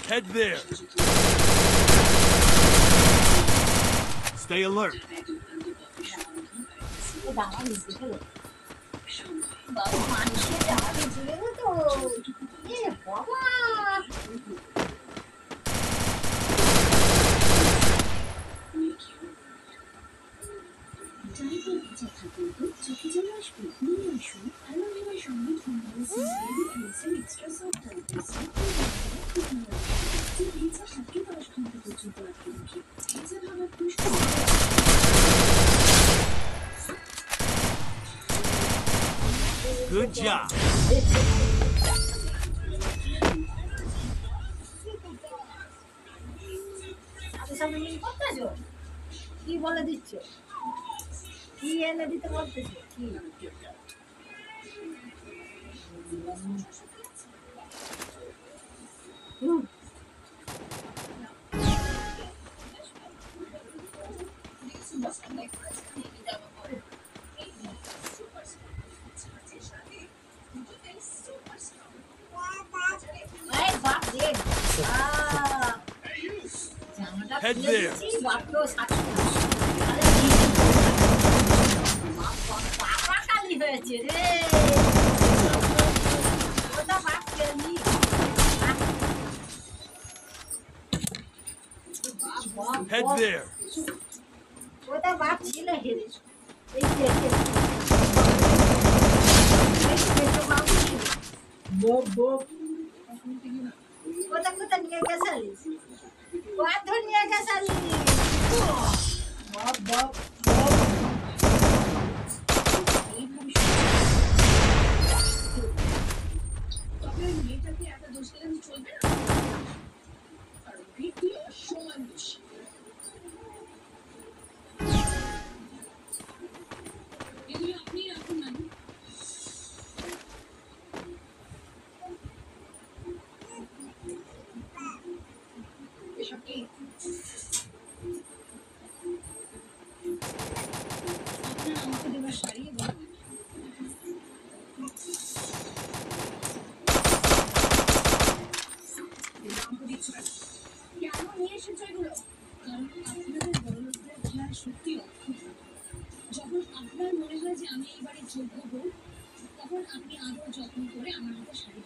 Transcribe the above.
Head there. Stay alert. Good job. কি বলে দিচ্ছে কি এনে দিতে বলতেছে কি Head there. Head there. ওটা বাপ ছিল হেরে এই বব বব ওটা কোথা নিয়ে গেছালিস কত নিয়ে গেছালিস বব বব তবে মেয়েটাকে এত দোষ দিলে চলবে না আর ভিডিও সমান দোষ যখন আপনার মনে হয় যে আমি এই বাড়ির যোগ্য হব তখন আপনি আদৌ যত্ন করে আমার মতো শাড়ি